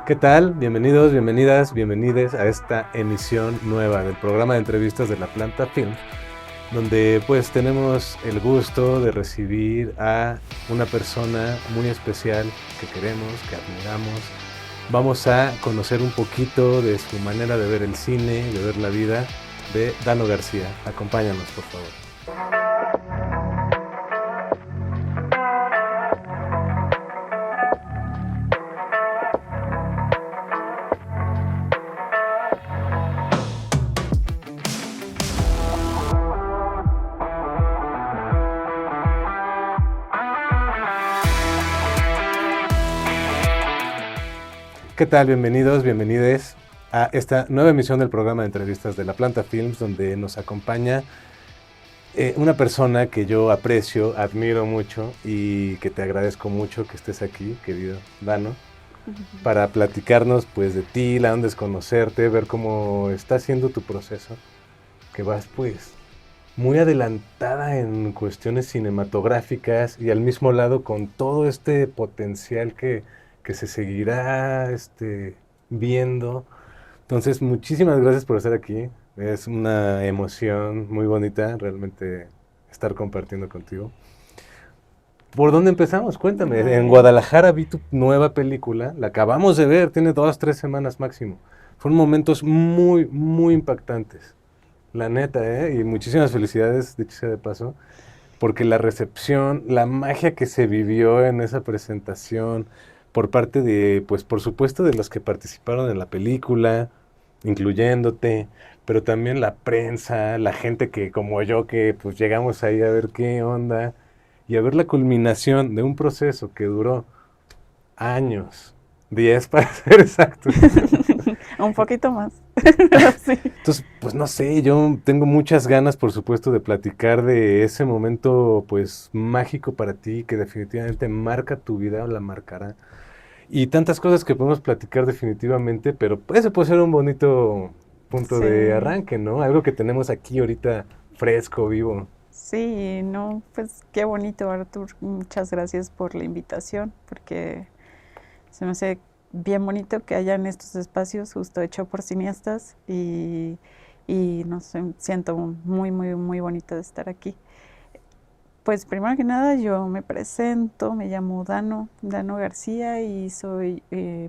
¿Qué tal? Bienvenidos, bienvenidas, bienvenides a esta emisión nueva del programa de entrevistas de La Planta Film, donde pues tenemos el gusto de recibir a una persona muy especial que queremos, que admiramos. Vamos a conocer un poquito de su manera de ver el cine, de ver la vida, de Dano García. Acompáñanos, por favor. ¿Qué tal? Bienvenidos, bienvenides a esta nueva emisión del programa de entrevistas de La Planta Films, donde nos acompaña una persona que yo aprecio, admiro mucho y que te agradezco mucho que estés aquí, querido Dano, para platicarnos pues de ti, la onda es conocerte, ver cómo está siendo tu proceso, que vas pues muy adelantada en cuestiones cinematográficas y al mismo lado con todo este potencial que se seguirá viendo. Entonces, muchísimas gracias por estar aquí. Es una emoción muy bonita realmente estar compartiendo contigo. ¿Por dónde empezamos? Cuéntame. En Guadalajara vi tu nueva película, la acabamos de ver, tiene 2-3 semanas máximo. Fueron momentos muy, muy impactantes. La neta, y muchísimas felicidades, dicho sea de paso, porque la recepción, la magia que se vivió en esa presentación por parte de, pues por supuesto, de los que participaron en la película, incluyéndote, pero también la prensa, la gente que, como yo, que pues llegamos ahí a ver qué onda y a ver la culminación de un proceso que duró años, 10 para ser exactos. Un poquito más. Sí. Entonces, pues no sé, yo tengo muchas ganas, por supuesto, de platicar de ese momento, pues, mágico para ti, que definitivamente marca tu vida o la marcará. Y tantas cosas que podemos platicar definitivamente, pero ese puede ser un bonito punto de Sí, arranque, ¿no? Algo que tenemos aquí ahorita fresco, vivo. sí, no, pues qué bonito, Artur. Muchas gracias por la invitación, porque se me hace bien bonito que hayan estos espacios justo hecho por cineastas y no sé, siento muy, muy, muy bonito de estar aquí. Pues primero que nada yo me presento, me llamo Dano García y soy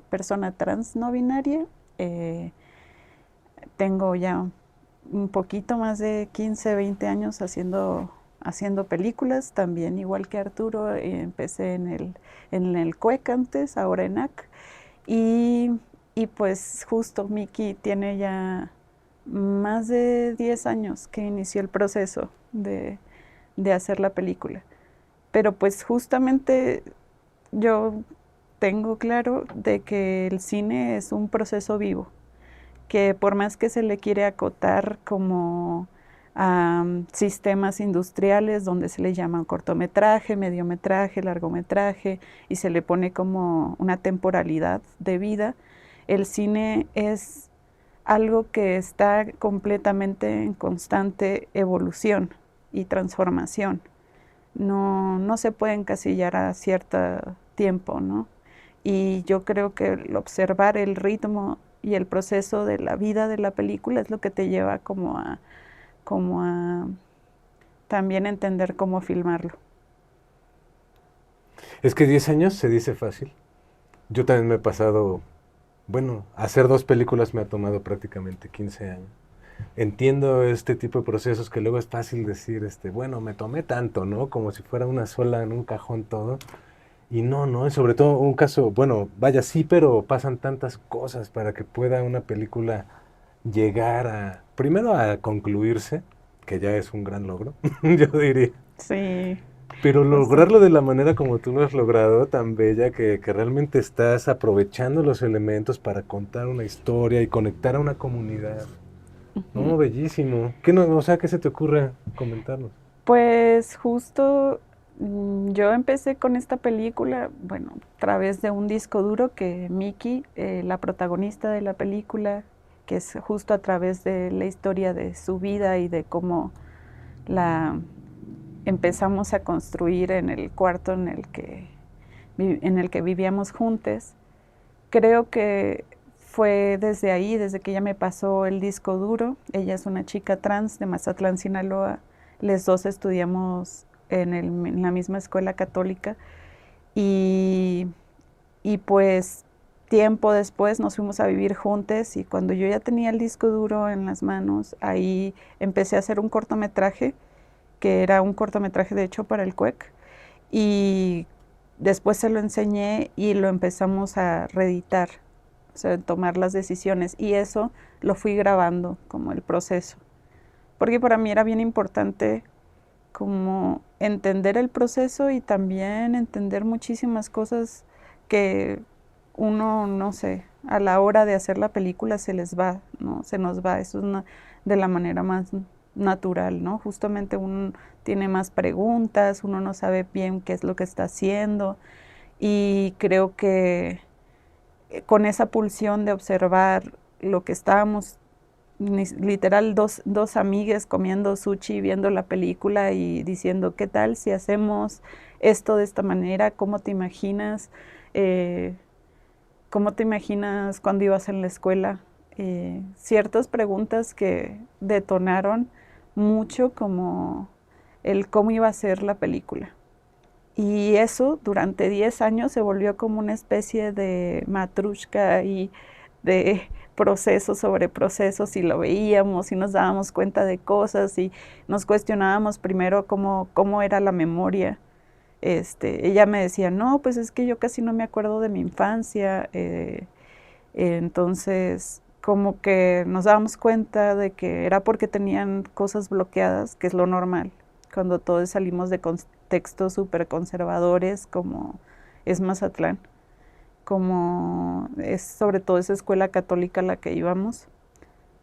persona trans no binaria. Eh, Tengo ya un poquito más de 15, 20 años haciendo películas, también igual que Arturo, empecé en el CUEC antes, ahora en AC, y, y pues justo Miki tiene ya más de 10 años que inició el proceso de hacer la película. Pero pues justamente yo tengo claro de que el cine es un proceso vivo, que por más que se le quiere acotar como a sistemas industriales donde se le llama cortometraje, mediometraje, largometraje y se le pone como una temporalidad de vida, el cine es algo que está completamente en constante evolución y transformación. No se puede encasillar a cierto tiempo, ¿no? Y yo creo que el observar el ritmo y el proceso de la vida de la película es lo que te lleva como a también entender cómo filmarlo. Es que 10 años se dice fácil. Yo también me he pasado, bueno, hacer 2 películas me ha tomado prácticamente 15 años. Entiendo este tipo de procesos que luego es fácil decir, bueno, me tomé tanto, ¿no? Como si fuera una sola en un cajón todo. Y no, no, y sobre todo un caso, bueno, vaya, sí, pero pasan tantas cosas para que pueda una película llegar a, primero a concluirse, que ya es un gran logro, yo diría. Sí, Pero justo. lograrlo de la manera como tú lo has logrado, tan bella, que realmente estás aprovechando los elementos para contar una historia y conectar a una comunidad. Ujú. No, bellísimo. ¿Qué no, o sea, qué se te ocurre comentarnos? Pues justo yo empecé con esta película, bueno, a través de un disco duro que Miki, la protagonista de la película, que es justo a través de la historia de su vida y de cómo la empezamos a construir en el cuarto en el que vivíamos juntos, creo que fue desde ahí, desde que ella me pasó el disco duro. Ella es una chica trans de Mazatlán, Sinaloa. Les dos estudiamos en la misma escuela católica. Y, y pues tiempo después nos fuimos a vivir juntos y cuando yo ya tenía el disco duro en las manos, ahí empecé a hacer un cortometraje, que era un cortometraje de hecho para el CUEC, y después se lo enseñé y lo empezamos a reeditar, o sea, tomar las decisiones, y eso lo fui grabando como el proceso, porque para mí era bien importante como entender el proceso y también entender muchísimas cosas que uno, no sé, a la hora de hacer la película se les va, ¿no? Se nos va, eso es de la manera más natural, ¿no? Justamente uno tiene más preguntas, uno no sabe bien qué es lo que está haciendo y creo que con esa pulsión de observar lo que estábamos, literal dos amigas comiendo sushi, viendo la película y diciendo, ¿qué tal si hacemos esto de esta manera? ¿Cómo te imaginas? ¿Cómo te imaginas cuando ibas en la escuela? Ciertas preguntas que detonaron mucho como el cómo iba a ser la película. Y eso durante 10 años se volvió como una especie de matrushka y de procesos sobre procesos y lo veíamos y nos dábamos cuenta de cosas y nos cuestionábamos primero cómo era la memoria. Ella me decía, no, pues es que yo casi no me acuerdo de mi infancia. Entonces, como que nos dábamos cuenta de que era porque tenían cosas bloqueadas, que es lo normal, cuando todos salimos de contextos súper conservadores como es Mazatlán, como es sobre todo esa escuela católica a la que íbamos,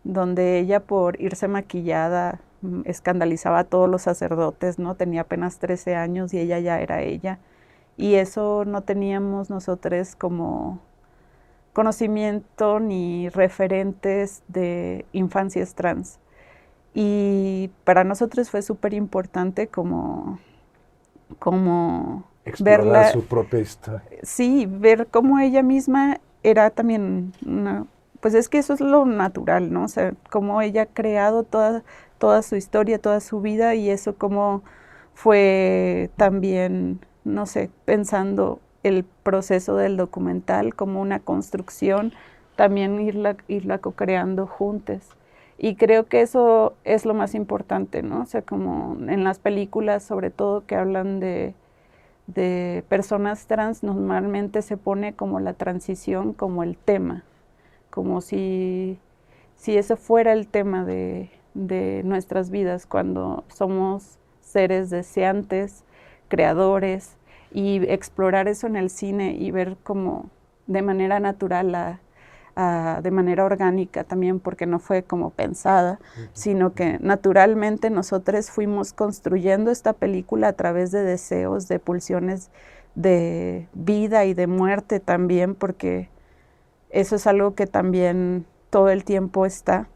donde ella por irse maquillada escandalizaba a todos los sacerdotes, ¿no? Tenía apenas 13 años y ella ya era ella. Y eso no teníamos nosotros como conocimiento ni referentes de infancias trans. Y para nosotros fue súper importante como explorar verla, su propia historia. Sí, ver cómo ella misma era también pues es que eso es lo natural, ¿no? O sea, cómo ella ha creado toda su historia, toda su vida y eso cómo fue también, no sé, pensando el proceso del documental como una construcción, también irla co-creando juntas. Y creo que eso es lo más importante, ¿no? O sea, como en las películas, sobre todo que hablan de personas trans, normalmente se pone como la transición como el tema, como si ese fuera el tema de nuestras vidas cuando somos seres deseantes, creadores, y explorar eso en el cine y ver como de manera natural, de manera orgánica también, porque no fue como pensada, sino que naturalmente nosotros fuimos construyendo esta película a través de deseos, de pulsiones de vida y de muerte también, porque eso es algo que también todo el tiempo está.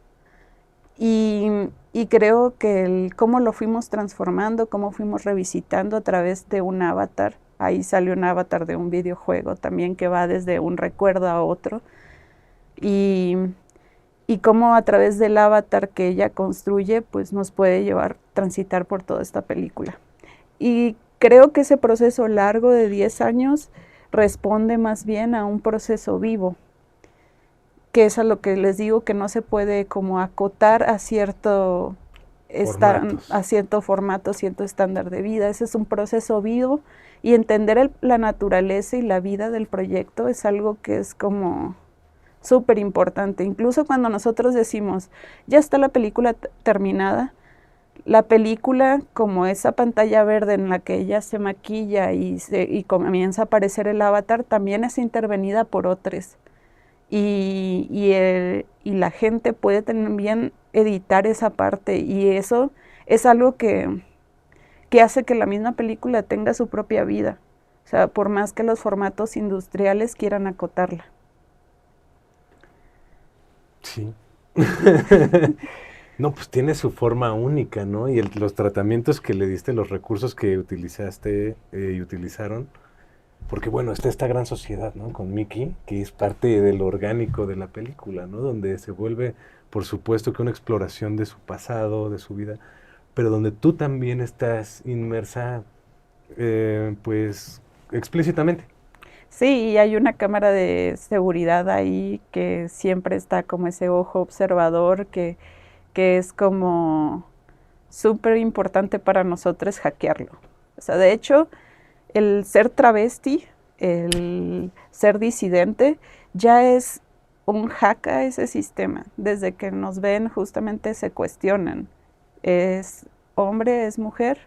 Y creo que cómo lo fuimos transformando, cómo fuimos revisitando a través de un avatar. Ahí salió un avatar de un videojuego también que va desde un recuerdo a otro. Y cómo a través del avatar que ella construye, pues nos puede llevar, transitar por toda esta película. Y creo que ese proceso largo de 10 años responde más bien a un proceso vivo, que es a lo que les digo que no se puede como acotar a cierto formato, cierto estándar de vida. Ese es un proceso vivo y entender la naturaleza y la vida del proyecto es algo que es como súper importante. Incluso cuando nosotros decimos, ya está la película terminada, la película, como esa pantalla verde en la que ella se maquilla y comienza a aparecer el avatar, también es intervenida por otros. Y la gente puede también editar esa parte y eso es algo que hace que la misma película tenga su propia vida, o sea, por más que los formatos industriales quieran acotarla. Sí. No, pues tiene su forma única, ¿no? Y los tratamientos que le diste, los recursos que utilizaste y utilizaron, Porque bueno, está esta gran sociedad, ¿no? Con Mickey, que es parte del orgánico de la película, ¿no? Donde se vuelve, por supuesto, que una exploración de su pasado, de su vida, pero donde tú también estás inmersa, pues, explícitamente. Sí, y hay una cámara de seguridad ahí que siempre está como ese ojo observador que es como súper importante para nosotros hackearlo. O sea, de hecho, el ser travesti, el ser disidente, ya es un hack a ese sistema. Desde que nos ven, justamente se cuestionan. ¿Es hombre? ¿Es mujer?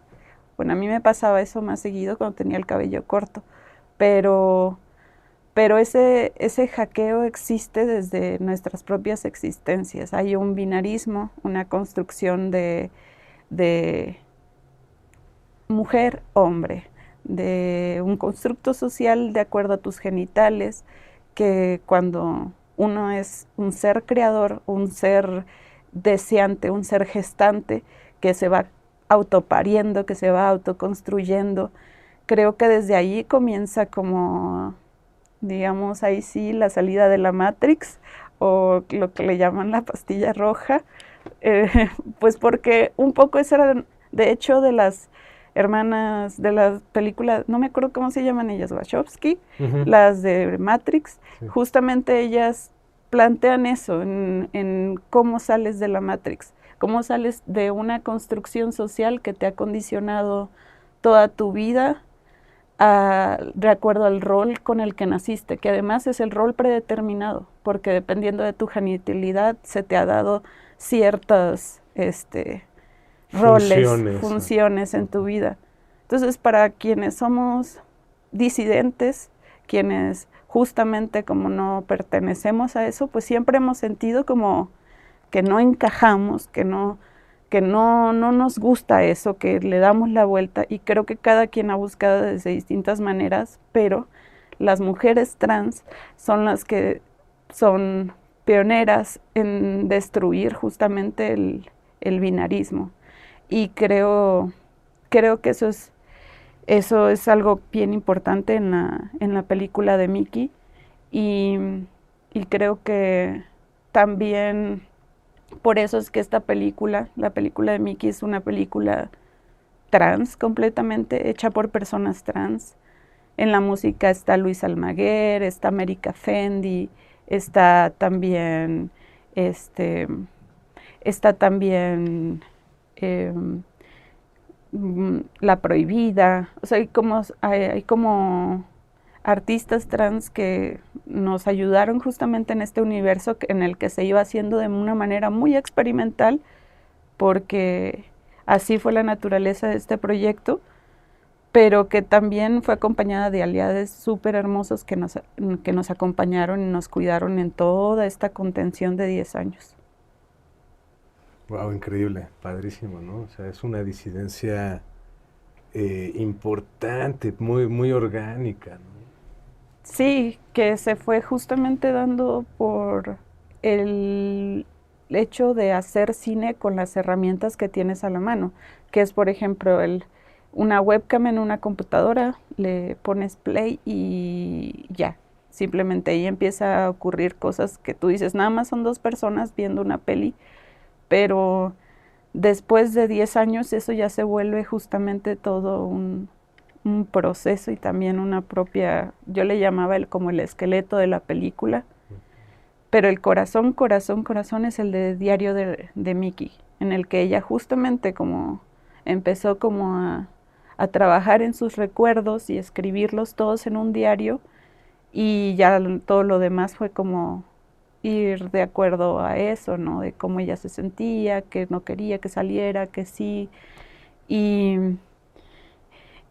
Bueno, a mí me pasaba eso más seguido cuando tenía el cabello corto, pero, pero ese hackeo existe desde nuestras propias existencias. Hay un binarismo, una construcción de mujer-hombre, de un constructo social de acuerdo a tus genitales, que cuando uno es un ser creador, un ser deseante, un ser gestante, que se va autopariendo, que se va autoconstruyendo, creo que desde ahí comienza como, digamos, ahí sí, la salida de la Matrix, o lo que le llaman la pastilla roja, eh, pues porque un poco eso era, de hecho, de las hermanas de las películas, no me acuerdo cómo se llaman ellas, Wachowski, las de Matrix, sí. Justamente ellas plantean eso en cómo sales de la Matrix, cómo sales de una construcción social que te ha condicionado toda tu vida de acuerdo al rol con el que naciste, que además es el rol predeterminado, porque dependiendo de tu genitalidad se te ha dado ciertas roles, funciones en tu vida. Entonces, para quienes somos disidentes, quienes justamente como no pertenecemos a eso, pues siempre hemos sentido como que no encajamos, que no nos gusta eso, que le damos la vuelta, y creo que cada quien ha buscado desde distintas maneras, pero las mujeres trans son las que son pioneras en destruir justamente el binarismo. Y creo que eso es algo bien importante en la película de Mickey, y creo que también por eso es que esta película, la película de Mickey, es una película trans completamente, hecha por personas trans. En la música está Luis Almaguer, está America Fendi, está también La Prohibida. O sea, hay como artistas trans que nos ayudaron justamente en este universo en el que se iba haciendo de una manera muy experimental, porque así fue la naturaleza de este proyecto, pero que también fue acompañada de aliados súper hermosos que nos acompañaron y nos cuidaron en toda esta contención de 10 años. Wow, increíble, padrísimo, ¿no? O sea, es una disidencia importante, muy, muy orgánica, ¿no? Sí, que se fue justamente dando por el hecho de hacer cine con las herramientas que tienes a la mano, que es, por ejemplo, una webcam en una computadora, le pones play y ya, simplemente ahí empieza a ocurrir cosas que tú dices, nada más son dos personas viendo una peli, pero después de 10 años eso ya se vuelve justamente todo un proceso y también una propia, yo le llamaba como el esqueleto de la película, pero el corazón es el de Diario de Mickey, en el que ella justamente como empezó como a trabajar en sus recuerdos y escribirlos todos en un diario, y ya todo lo demás fue como ir de acuerdo a eso, ¿no? De cómo ella se sentía, que no quería que saliera, que sí,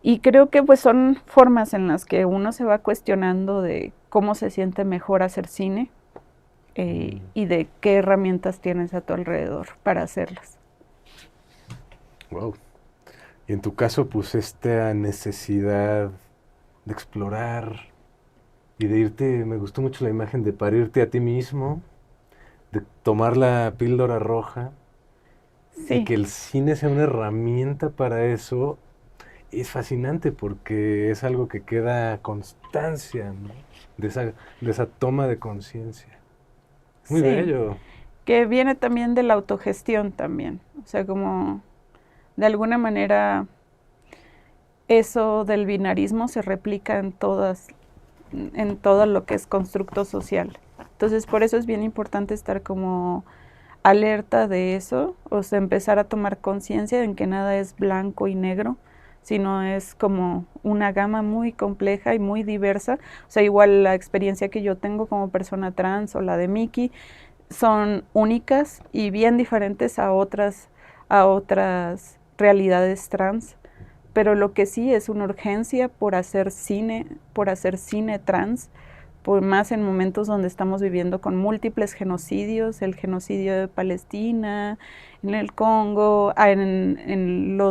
y creo que pues son formas en las que uno se va cuestionando de cómo se siente mejor hacer cine y de qué herramientas tienes a tu alrededor para hacerlas. Wow. Y en tu caso, pues esta necesidad de explorar y de irte, me gustó mucho la imagen de parirte a ti mismo, de tomar la píldora roja, sí, y que el cine sea una herramienta para eso. Y es fascinante porque es algo que queda constancia, ¿no? De esa toma de conciencia. Muy Sí, bello. que viene también de la autogestión también. O sea, como de alguna manera eso del binarismo se replica en todo lo que es constructo social. Entonces, por eso es bien importante estar como alerta de eso, o sea, empezar a tomar conciencia en que nada es blanco y negro, sino es como una gama muy compleja y muy diversa. O sea, igual la experiencia que yo tengo como persona trans o la de Miki son únicas y bien diferentes a otras realidades trans, pero lo que sí es una urgencia por hacer cine trans, por más en momentos donde estamos viviendo con múltiples genocidios, el genocidio de Palestina, en el Congo, en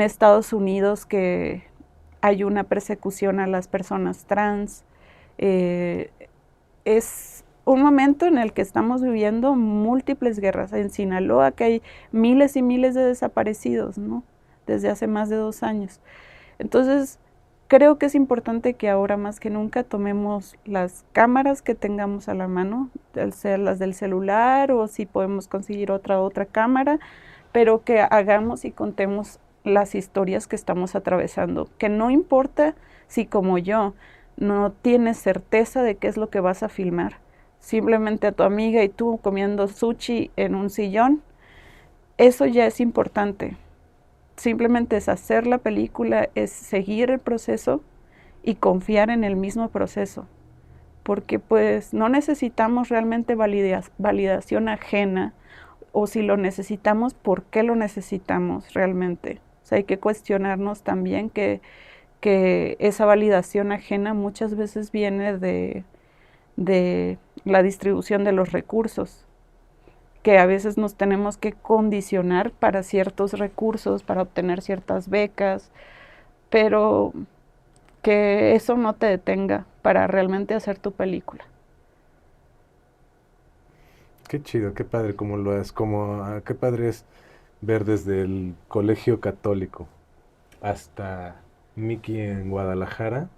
Estados Unidos, que hay una persecución a las personas trans. Eh, es un momento en el que estamos viviendo múltiples guerras. En Sinaloa, que hay miles y miles de desaparecidos, ¿no? Desde hace más de 2 años. Entonces, creo que es importante que ahora más que nunca tomemos las cámaras que tengamos a la mano, sea las del celular o si podemos conseguir otra cámara, pero que hagamos y contemos las historias que estamos atravesando, que no importa si como yo no tienes certeza de qué es lo que vas a filmar, simplemente a tu amiga y tú comiendo sushi en un sillón, eso ya es importante. Simplemente es hacer la película, es seguir el proceso y confiar en el mismo proceso, porque pues no necesitamos realmente validación ajena, o si lo necesitamos, ¿por qué lo necesitamos realmente? O sea, hay que cuestionarnos también que esa validación ajena muchas veces viene de la distribución de los recursos, que a veces nos tenemos que condicionar para ciertos recursos, para obtener ciertas becas, pero que eso no te detenga para realmente hacer tu película. Qué chido, qué padre como lo es, qué padre es ver desde el colegio católico hasta Miki en Guadalajara.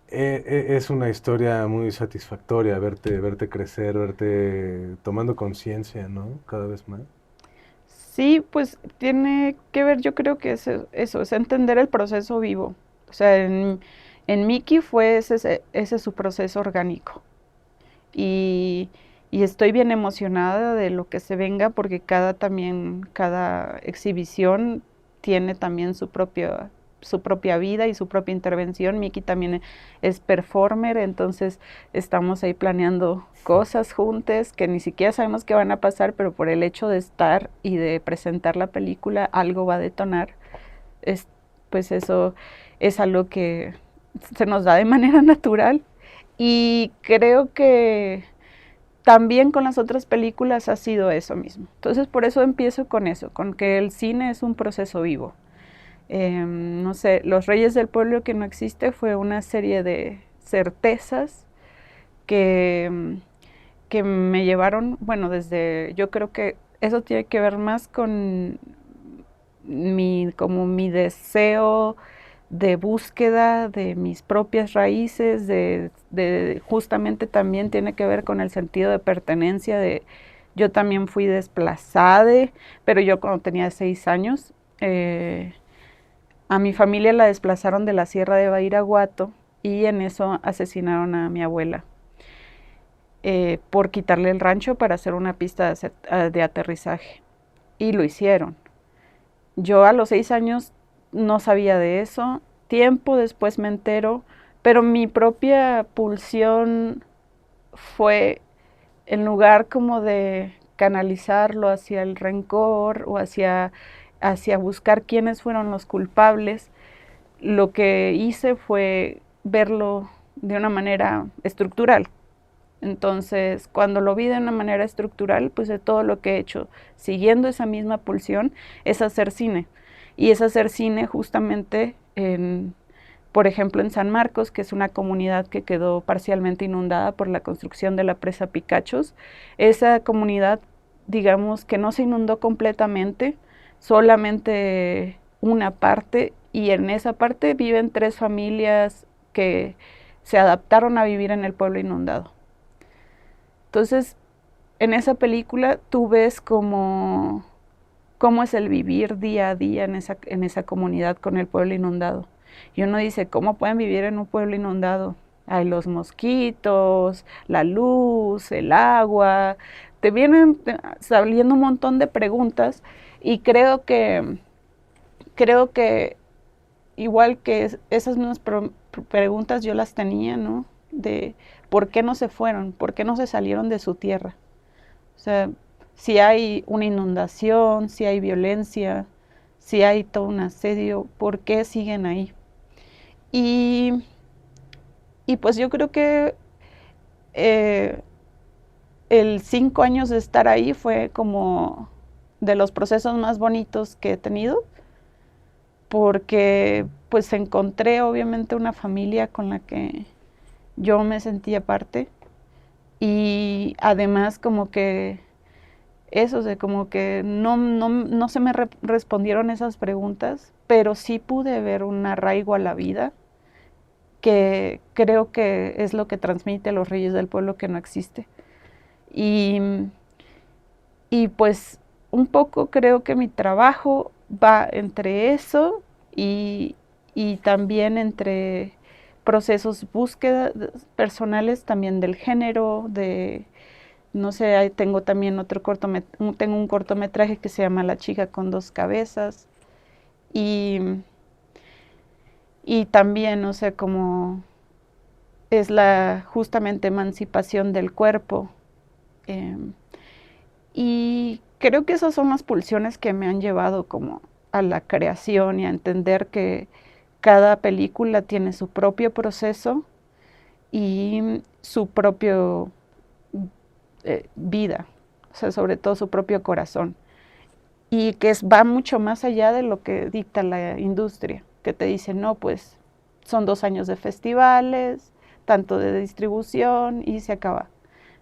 Es una historia muy satisfactoria verte crecer, verte tomando conciencia, ¿no? Cada vez más. Sí, pues tiene que ver, yo creo que eso, es entender el proceso vivo. O sea, en Miki fue ese su proceso orgánico. Y, y estoy bien emocionada de lo que se venga porque cada exhibición tiene también su propia vida y su propia intervención. Miki también es performer, entonces estamos ahí planeando cosas juntas que ni siquiera sabemos qué van a pasar, pero por el hecho de estar y de presentar la película, algo va a detonar. Es, pues eso es algo que se nos da de manera natural y creo que también con las otras películas ha sido eso mismo. Entonces por eso empiezo con eso, con que el cine es un proceso vivo. No sé, Los Reyes del Pueblo que no existe fue una serie de certezas que, que me llevaron, bueno, yo creo que eso tiene que ver más con como mi deseo de búsqueda de mis propias raíces, justamente también tiene que ver con el sentido de pertenencia, yo también fui desplazada, pero yo cuando tenía 6 años, a mi familia la desplazaron de la Sierra de Badiraguato y en eso asesinaron a mi abuela por quitarle el rancho para hacer una pista de aterrizaje. Y lo hicieron. Yo a los 6 años no sabía de eso. Tiempo después me entero, pero mi propia pulsión fue, en lugar como de canalizarlo hacia el rencor o hacia buscar quiénes fueron los culpables, lo que hice fue verlo de una manera estructural. Entonces, cuando lo vi de una manera estructural, pues de todo lo que he hecho, siguiendo esa misma pulsión, es hacer cine. Y es hacer cine justamente por ejemplo, en San Marcos, que es una comunidad que quedó parcialmente inundada por la construcción de la presa Picachos. Esa comunidad, digamos que no se inundó completamente, solamente una parte, y en esa parte viven 3 familias que se adaptaron a vivir en el pueblo inundado. Entonces, en esa película tú ves cómo es el vivir día a día en esa comunidad con el pueblo inundado. Y uno dice, ¿cómo pueden vivir en un pueblo inundado? Hay los mosquitos, la luz, el agua, te vienen saliendo un montón de preguntas, y creo que igual que esas mismas preguntas yo las tenía, ¿no? De por qué no se fueron, por qué no se salieron de su tierra. O sea, si hay una inundación, si hay violencia, si hay todo un asedio, ¿por qué siguen ahí? Y pues yo creo que el 5 años de estar ahí fue como de los procesos más bonitos que he tenido, porque pues encontré obviamente una familia con la que yo me sentía parte, y además como que eso, o sea, como que no se me respondieron esas preguntas, pero sí pude ver un arraigo a la vida que creo que es lo que transmite a los Reyes del Pueblo, que no existe. Y pues un poco creo que mi trabajo va entre eso y también entre procesos, búsquedas personales también del género, no sé, tengo también tengo un cortometraje que se llama La chica con 2 cabezas, y también, no sé, como es la justamente emancipación del cuerpo. Y creo que esas son las pulsiones que me han llevado como a la creación y a entender que cada película tiene su propio proceso y su propio vida, o sea, sobre todo su propio corazón, y que va mucho más allá de lo que dicta la industria, que te dice, no, pues son 2 años de festivales, tanto de distribución y se acaba.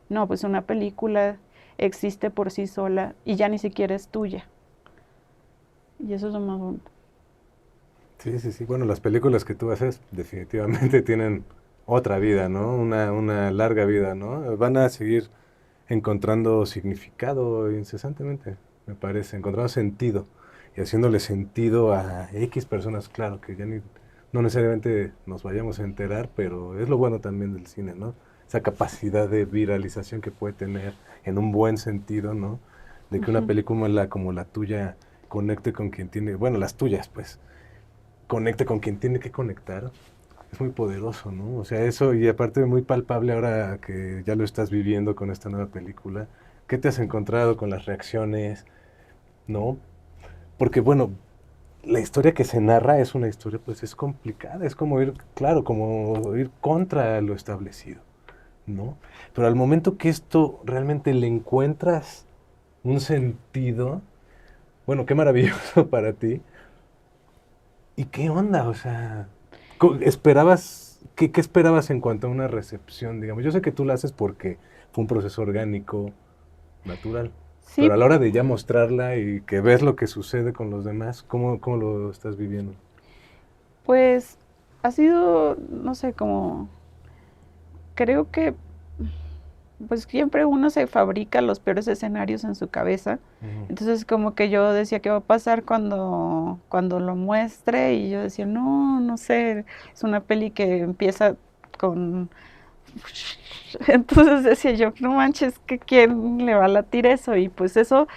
No, pues una película existe por sí sola y ya ni siquiera es tuya. Y eso es lo más bonito. Sí, sí, sí. Bueno, las películas que tú haces definitivamente tienen otra vida, ¿no? Una larga vida, ¿no? Van a seguir encontrando significado incesantemente, me parece, encontrando sentido y haciéndole sentido a X personas, claro, que ya no necesariamente nos vayamos a enterar, pero es lo bueno también del cine, ¿no? Esa capacidad de viralización que puede tener en un buen sentido, ¿no? De que una película como la tuya conecte con quien tiene, bueno, las tuyas, pues, conecte con quien tiene que conectar, es muy poderoso, ¿no? O sea, eso, y aparte muy palpable ahora que ya lo estás viviendo con esta nueva película. ¿Qué te has encontrado con las reacciones, no? Porque, bueno, la historia que se narra es una historia, pues es complicada, es como ir, claro, como ir contra lo establecido, ¿no? Pero al momento que esto realmente le encuentras un sentido, bueno, qué maravilloso para ti. ¿Y qué onda? O sea, ¿esperabas, qué esperabas en cuanto a una recepción, digamos? Yo sé que tú la haces porque fue un proceso orgánico, natural, pero Sí, a la hora de ya mostrarla y que ves lo que sucede con los demás, ¿cómo lo estás viviendo? pues ha sido, no sé, como creo que pues siempre uno se fabrica los peores escenarios en su cabeza. Ujú. Entonces como que yo decía, ¿qué va a pasar cuando lo muestre? Y yo decía, no sé, es una peli que empieza con... Entonces decía yo, no manches, que quién le va a latir eso. Y pues eso,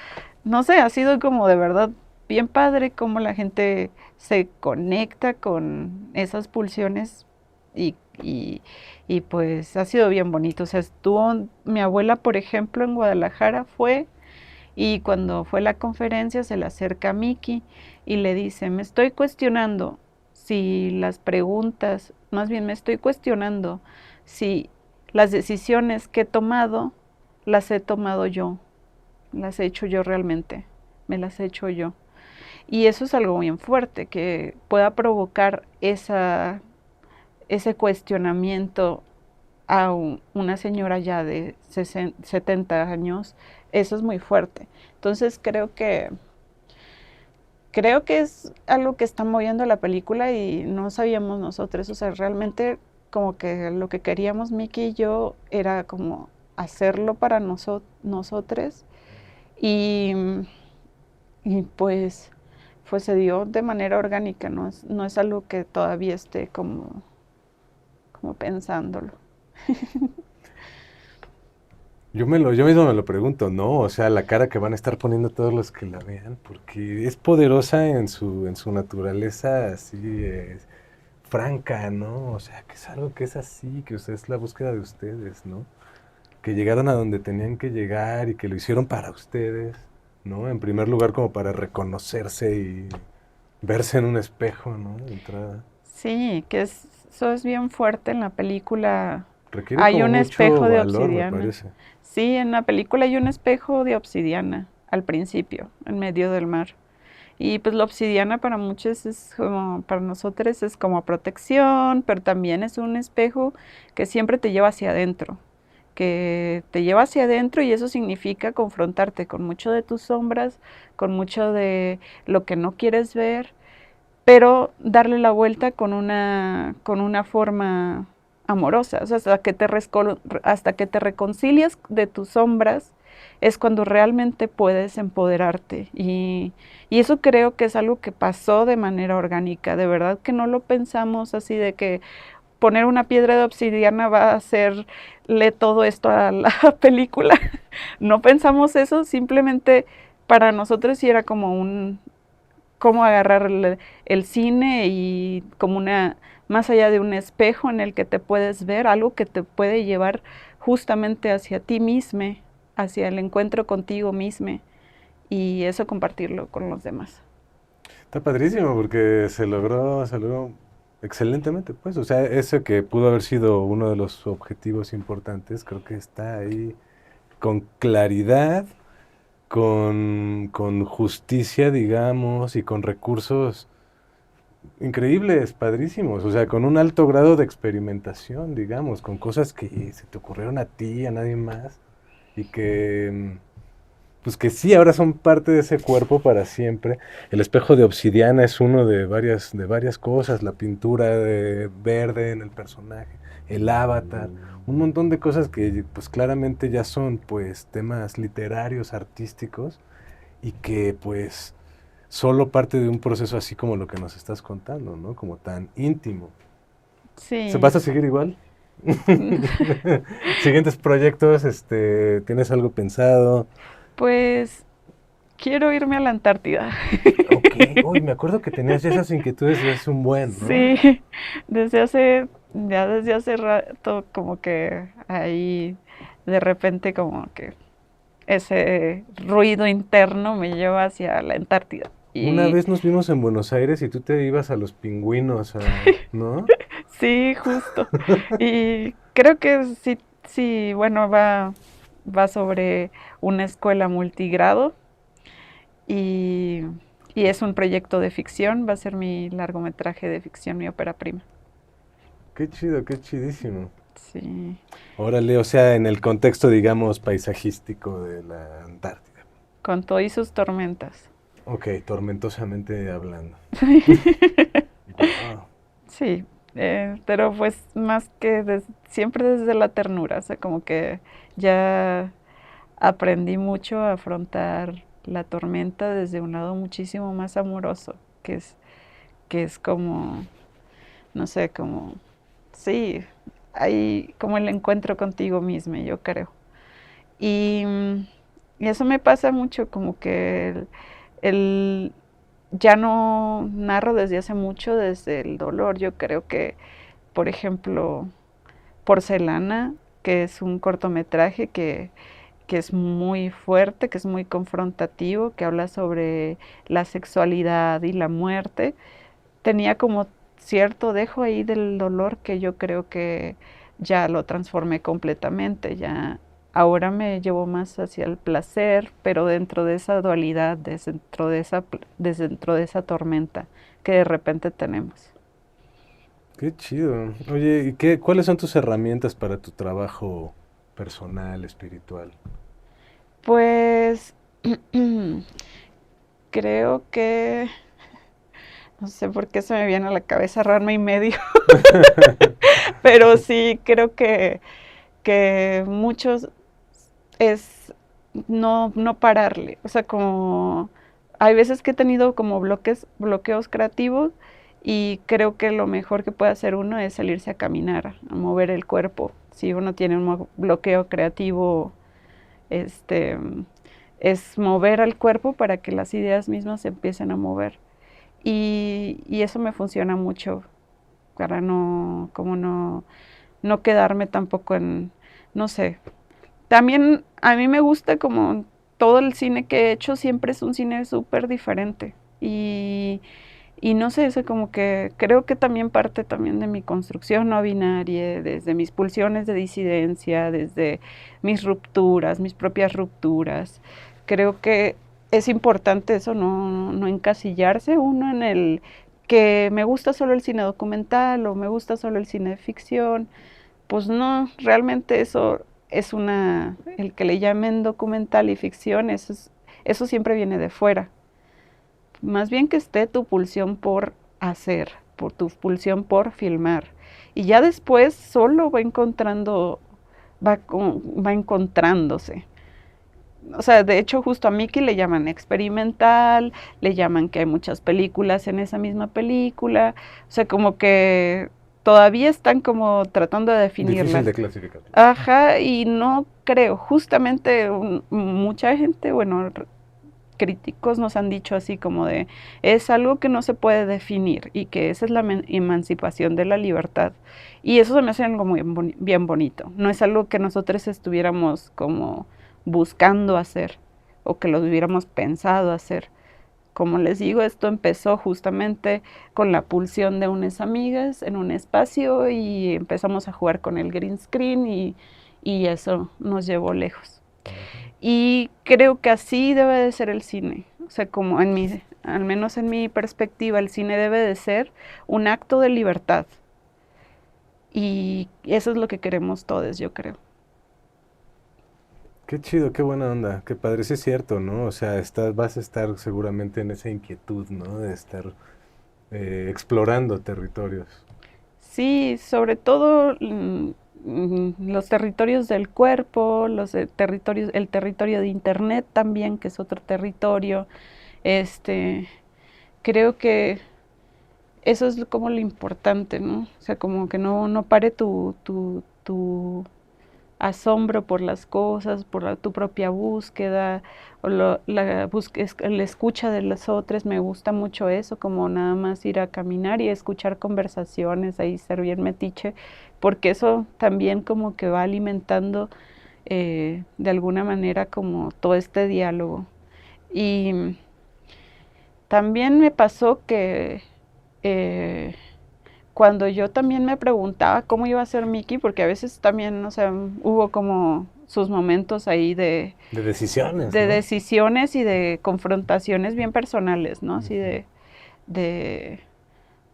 no sé, ha sido como de verdad bien padre cómo la gente se conecta con esas pulsiones, y, y, y pues ha sido bien bonito. O sea, estuvo mi abuela, por ejemplo, en Guadalajara fue, y cuando fue la conferencia se le acerca a Miki y le dice, me estoy cuestionando si las preguntas, más bien me estoy cuestionando si las decisiones que he tomado, las he tomado yo, las he hecho yo realmente, me las he hecho yo. Y eso es algo bien fuerte, que pueda provocar ese cuestionamiento a una señora ya de 70 años. Eso es muy fuerte. Entonces creo que creo que es algo que está moviendo la película y no sabíamos nosotros, o sea, realmente como que lo que queríamos Miki y yo era como hacerlo para nosotros y, y pues se dio de manera orgánica, no es algo que todavía esté como pensándolo. Yo mismo me lo pregunto, ¿no? O sea, la cara que van a estar poniendo todos los que la vean, porque es poderosa en su naturaleza así franca, ¿no? O sea, que es algo que es así, que es la búsqueda de ustedes, ¿no? Que llegaron a donde tenían que llegar y que lo hicieron para ustedes, ¿no? En primer lugar como para reconocerse y verse en un espejo, ¿no? De entrada. Sí, eso es bien fuerte en la película. Requiere Hay como un mucho espejo de valor, me obsidiana. parece. Sí, en la película hay un espejo de obsidiana al principio, en medio del mar. Y pues la obsidiana para muchos es como, para nosotros es como protección, pero también es un espejo que siempre te lleva hacia adentro, que te lleva hacia adentro y eso significa confrontarte con mucho de tus sombras, con mucho de lo que no quieres ver, pero darle la vuelta con una forma amorosa. O sea, hasta que te reconcilias de tus sombras es cuando realmente puedes empoderarte. Y eso creo que es algo que pasó de manera orgánica. De verdad que no lo pensamos así de que poner una piedra de obsidiana va a hacerle todo esto a la película. No pensamos eso, simplemente para nosotros sí era como cómo agarrar el cine y como más allá de un espejo en el que te puedes ver, algo que te puede llevar justamente hacia ti mismo, hacia el encuentro contigo mismo y eso compartirlo con los demás. Está padrísimo porque se logró excelentemente, pues. O sea, ese que pudo haber sido uno de los objetivos importantes, creo que está ahí con claridad, con justicia, digamos, y con recursos increíbles, padrísimos. O sea, con un alto grado de experimentación, digamos, con cosas que se te ocurrieron a ti, a nadie más, y que pues que sí, ahora son parte de ese cuerpo para siempre. El espejo de obsidiana es uno de varias cosas, la pintura de verde en el personaje, el avatar, un montón de cosas que pues claramente ya son pues temas literarios, artísticos y que pues solo parte de un proceso así como lo que nos estás contando, ¿no? Como tan íntimo. ¿Se Sí, vas a seguir igual? Siguientes proyectos, ¿tienes algo pensado? pues quiero irme a la Antártida. Ok, uy, me acuerdo que tenías esas inquietudes desde hace un buen, ¿no? Sí, desde hace rato como que ahí de repente como que ese ruido interno me lleva hacia la Antártida. Una Y vez nos vimos en Buenos Aires y tú te ibas a los pingüinos, ¿no? sí, justo. Y creo que sí, sí, bueno, va sobre una escuela multigrado y, y es un proyecto de ficción, va a ser mi largometraje de ficción, mi ópera prima. Qué chido, qué chidísimo. Sí, Órale, o sea, en el contexto, digamos, paisajístico de la Antártida. con todo y sus tormentas. Ok, tormentosamente hablando. Wow. Sí, pero pues más que siempre desde la ternura, o sea, como que ya aprendí mucho a afrontar la tormenta desde un lado muchísimo más amoroso, que es como, no sé, como, sí, hay como el encuentro contigo mismo, yo creo. Y, y eso me pasa mucho, como que el ya no narro desde hace mucho desde el dolor. Yo creo que, por ejemplo, Porcelana, que es un cortometraje que es muy fuerte, que es muy confrontativo, que habla sobre la sexualidad y la muerte, tenía como cierto dejo ahí del dolor que yo creo que ya lo transformé completamente, ya ahora me llevo más hacia el placer, pero dentro de esa dualidad, dentro de esa tormenta que de repente tenemos. Qué chido. Oye, ¿y cuáles son tus herramientas para tu trabajo personal, espiritual? Pues creo que, no sé por qué se me viene a la cabeza Ranma y medio, pero sí creo que muchos es no pararle. O sea, como hay veces que he tenido como bloqueos creativos y creo que lo mejor que puede hacer uno es salirse a caminar, a mover el cuerpo. Si uno tiene un bloqueo creativo, este, es mover al cuerpo para que las ideas mismas se empiecen a mover. Y eso me funciona mucho para no quedarme tampoco en, no sé. También a mí me gusta como todo el cine que he hecho siempre es un cine súper diferente. Y no sé, eso como que creo que también parte también de mi construcción no binaria, desde mis pulsiones de disidencia, desde mis rupturas, mis propias rupturas. Creo que es importante eso, no encasillarse uno en el que me gusta solo el cine documental o me gusta solo el cine de ficción. Pues no, realmente eso es el que le llamen documental y ficción, eso siempre viene de fuera. Más bien que esté tu pulsión por hacer, por tu pulsión por filmar. Y ya después solo va encontrándose. O sea, de hecho justo a Mickey le llaman experimental, le llaman que hay muchas películas en esa misma película. O sea, como que todavía están como tratando de definirla. Difícil de clasificar. Ajá, y no creo, justamente mucha gente, bueno, críticos nos han dicho así como de, es algo que no se puede definir y que esa es la emancipación de la libertad. Y eso se me hace algo bien bonito. No es algo que nosotros estuviéramos como buscando hacer o que lo hubiéramos pensado hacer. Como les digo, esto empezó justamente con la pulsión de unas amigas en un espacio y empezamos a jugar con el green screen y eso nos llevó lejos. Y creo que así debe de ser el cine. O sea, como al menos en mi perspectiva, el cine debe de ser un acto de libertad. Y eso es lo que queremos todos, yo creo. Qué chido, qué buena onda, qué padre, sí es cierto, ¿no? O sea, vas a estar seguramente en esa inquietud, ¿no? De estar explorando territorios. Sí, sobre todo los territorios del cuerpo, el territorio de internet también, que es otro territorio. Este, creo que eso es como lo importante, ¿no? O sea, como que no pare tu asombro por las cosas, por tu propia búsqueda, o la escucha de los otros, me gusta mucho eso, como nada más ir a caminar y escuchar conversaciones, ahí ser bien metiche, porque eso también como que va alimentando de alguna manera como todo este diálogo. Y también me pasó que eh, cuando yo también me preguntaba cómo iba a ser Mickey, porque a veces también, o sea, hubo como sus momentos ahí De decisiones, de ¿no? decisiones y de confrontaciones bien personales, ¿no? Así de,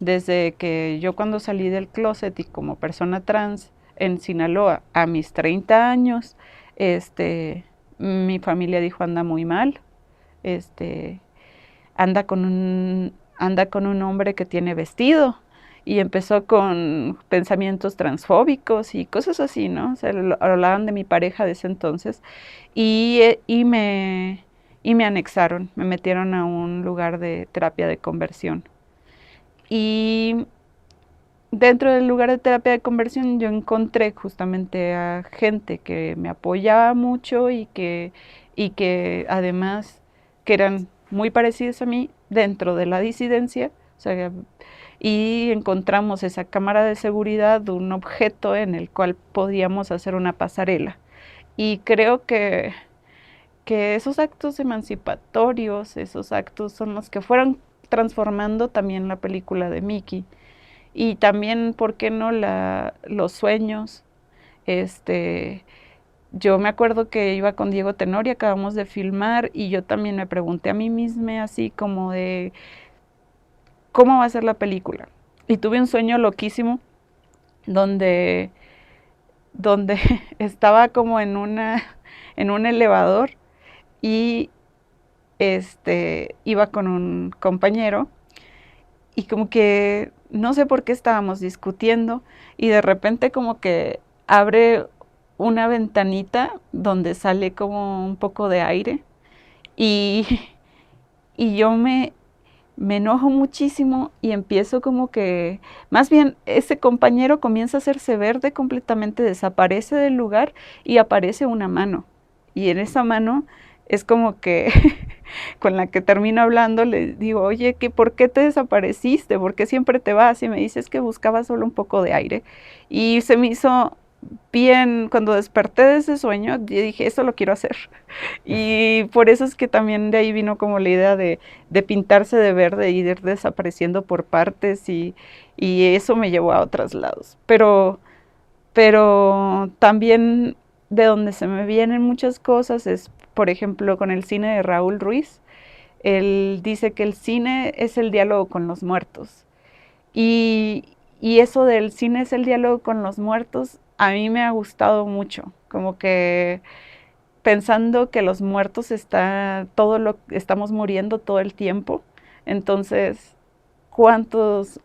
desde que yo cuando salí del closet y como persona trans en Sinaloa a mis 30 años, mi familia dijo anda muy mal, este, anda con un hombre que tiene vestido y empezó con pensamientos transfóbicos y cosas así, ¿no? O sea, hablaban de mi pareja de ese entonces y me anexaron, me metieron a un lugar de terapia de conversión. Y dentro del lugar de terapia de conversión yo encontré justamente a gente que me apoyaba mucho y que además que eran muy parecidos a mí dentro de la disidencia, o sea, y encontramos esa cámara de seguridad de un objeto en el cual podíamos hacer una pasarela. Y creo que esos actos emancipatorios, esos actos son los que fueron transformando también la película de Mickey. Y también, ¿por qué no los sueños? Este, yo me acuerdo que iba con Diego Tenorio, acabamos de filmar y yo también me pregunté a mí misma así como de cómo va a ser la película. Y tuve un sueño loquísimo donde, donde estaba como en un elevador y iba con un compañero y como que no sé por qué estábamos discutiendo y de repente como que abre una ventanita donde sale como un poco de aire y, y yo me enojo muchísimo y empiezo como que, más bien ese compañero comienza a hacerse verde completamente, desaparece del lugar y aparece una mano. Y en esa mano es como que con la que termino hablando le digo, oye, ¿por qué te desapareciste? ¿Por qué siempre te vas? Y me dices que buscaba solo un poco de aire. Y se me hizo bien, cuando desperté de ese sueño, yo dije, eso lo quiero hacer. Y por eso es que también de ahí vino como la idea de pintarse de verde y de ir desapareciendo por partes y eso me llevó a otros lados. Pero también de donde se me vienen muchas cosas es, por ejemplo, con el cine de Raúl Ruiz. Él dice que el cine es el diálogo con los muertos. Y, y eso del cine es el diálogo con los muertos, a mí me ha gustado mucho. Como que pensando que los muertos estamos muriendo todo el tiempo. Entonces, ¿cuántos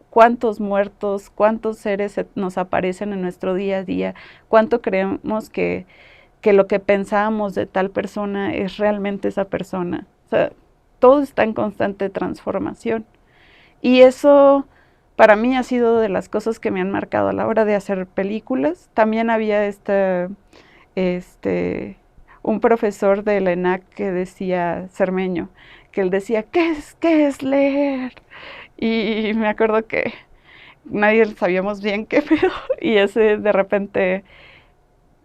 muertos, cuántos seres nos aparecen en nuestro día a día? ¿Cuánto creemos que lo que pensábamos de tal persona es realmente esa persona? O sea, todo está en constante transformación. Y eso para mí ha sido de las cosas que me han marcado a la hora de hacer películas. También había este, un profesor de la ENAC que decía, Cermeño, que él decía, qué es leer? Y me acuerdo que nadie sabíamos bien qué pedo, y ese de repente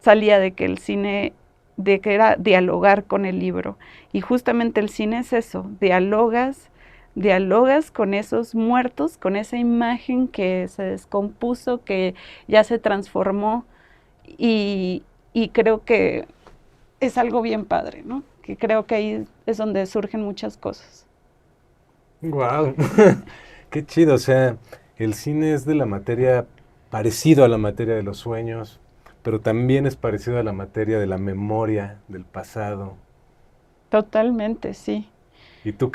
salía de que el cine, de que era dialogar con el libro. Y justamente el cine es eso, dialogas con esos muertos, con esa imagen que se descompuso, que ya se transformó, y, y creo que es algo bien padre, ¿no? Que creo que ahí es donde surgen muchas cosas. Wow, qué chido. O sea, el cine es de la materia, parecido a la materia de los sueños, pero también es parecido a la materia de la memoria, del pasado. Totalmente, sí. Y tú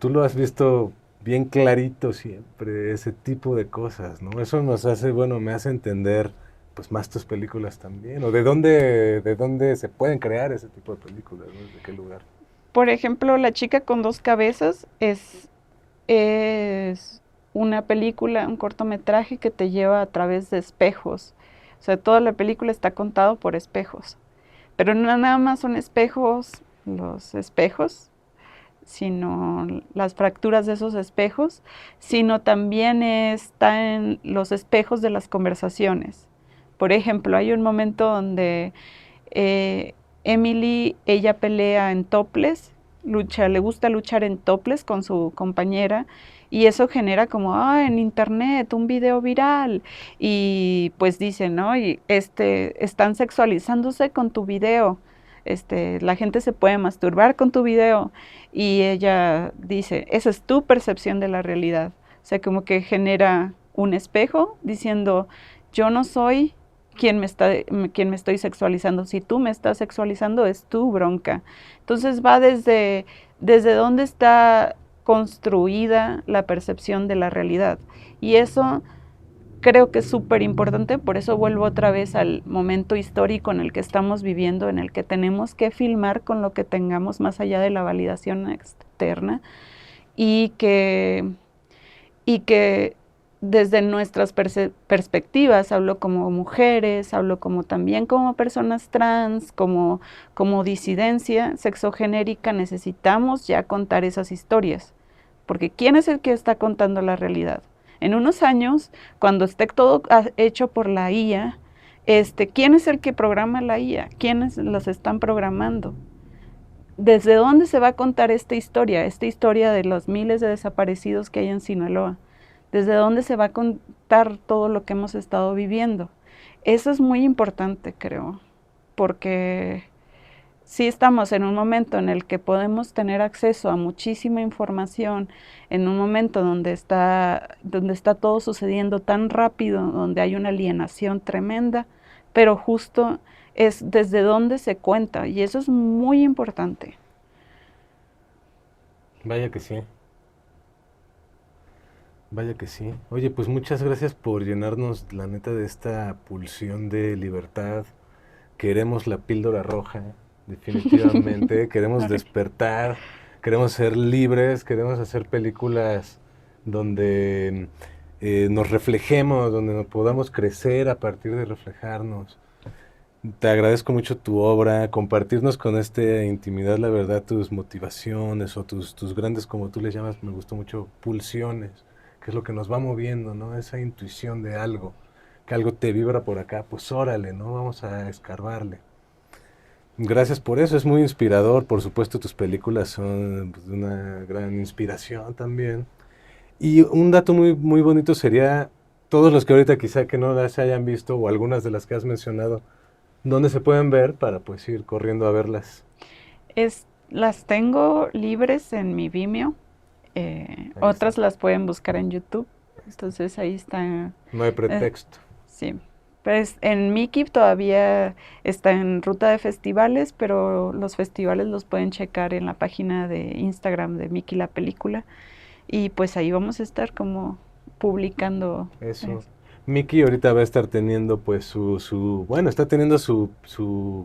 lo has visto bien clarito siempre, ese tipo de cosas, ¿no? Eso nos hace, bueno, me hace entender pues más tus películas también, o de dónde se pueden crear ese tipo de películas, ¿no? ¿De qué lugar? Por ejemplo, La chica con dos cabezas es una película, un cortometraje que te lleva a través de espejos. O sea, toda la película está contado por espejos. Pero no nada más son espejos, los espejos, sino las fracturas de esos espejos, sino también está en los espejos de las conversaciones. Por ejemplo, hay un momento donde Emily, ella pelea en toples, le gusta luchar en toples con su compañera y eso genera como, en internet, un video viral y pues dicen, ¿no? Y están sexualizándose con tu video, la gente se puede masturbar con tu video y ella dice, esa es tu percepción de la realidad. O sea, como que genera un espejo diciendo, yo no soy quien me estoy sexualizando. Si tú me estás sexualizando, es tu bronca. Entonces va desde dónde está construida la percepción de la realidad. Y eso creo que es súper importante, por eso vuelvo otra vez al momento histórico en el que estamos viviendo, en el que tenemos que filmar con lo que tengamos más allá de la validación externa y que desde nuestras perspectivas, hablo como mujeres, hablo como también como personas trans, como disidencia sexogenérica, necesitamos ya contar esas historias, porque ¿quién es el que está contando la realidad? En unos años, cuando esté todo hecho por la IA, ¿quién es el que programa la IA? ¿Quiénes los están programando? ¿Desde dónde se va a contar esta historia de los miles de desaparecidos que hay en Sinaloa? ¿Desde dónde se va a contar todo lo que hemos estado viviendo? Eso es muy importante, creo, porque sí estamos en un momento en el que podemos tener acceso a muchísima información, en un momento donde está todo sucediendo tan rápido, donde hay una alienación tremenda, pero justo es desde dónde se cuenta, y eso es muy importante. Vaya que sí, vaya que sí. Oye, pues muchas gracias por llenarnos, la neta, de esta pulsión de libertad. Queremos la píldora roja, definitivamente. Queremos Ay, despertar, queremos ser libres, queremos hacer películas donde nos reflejemos, donde nos podamos crecer a partir de reflejarnos. Te agradezco mucho tu obra, compartirnos con esta intimidad, la verdad, tus motivaciones o tus grandes, como tú les llamas, me gustó mucho, pulsiones, que es lo que nos va moviendo, ¿no? Esa intuición de algo, que algo te vibra por acá, pues órale, ¿no? Vamos a escarbarle. Gracias por eso, es muy inspirador, por supuesto tus películas son pues, una gran inspiración también. Y un dato muy, muy bonito sería, todos los que ahorita quizá que no las hayan visto o algunas de las que has mencionado, ¿dónde se pueden ver para pues ir corriendo a verlas? las tengo libres en mi Vimeo, Ahí está. otras las pueden buscar en YouTube, entonces ahí está. No hay eh, pretexto. sí, pues en Mickey todavía está en ruta de festivales, pero los festivales los pueden checar en la página de Instagram de Mickey la película y pues ahí vamos a estar como publicando. Eso. Mickey ahorita va a estar teniendo pues bueno, está teniendo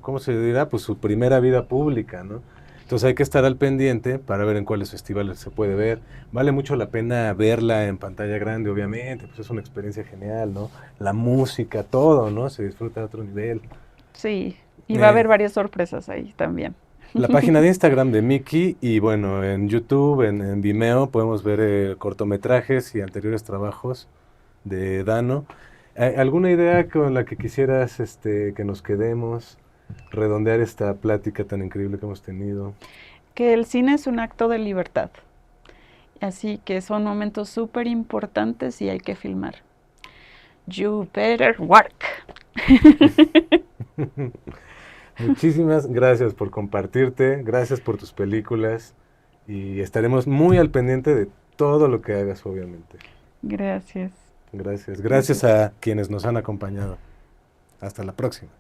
¿cómo se dirá? Pues su primera vida pública, ¿no? Entonces hay que estar al pendiente para ver en cuáles festivales se puede ver. Vale mucho la pena verla en pantalla grande, obviamente, pues es una experiencia genial, ¿no? La música, todo, ¿no? Se disfruta a otro nivel. Sí, y va a Eh, haber varias sorpresas ahí también. la página de Instagram de Mickey y bueno, en YouTube, en Vimeo podemos ver cortometrajes y anteriores trabajos de Dano. ¿Alguna idea con la que quisieras que nos quedemos, redondear esta plática tan increíble que hemos tenido? Que el cine es un acto de libertad, así que son momentos súper importantes y hay que filmar. You better work. Muchísimas gracias por compartirte, gracias por tus películas y estaremos muy al pendiente de todo lo que hagas, obviamente. Gracias. Gracias, gracias Gracias. a quienes nos han acompañado. Hasta la próxima.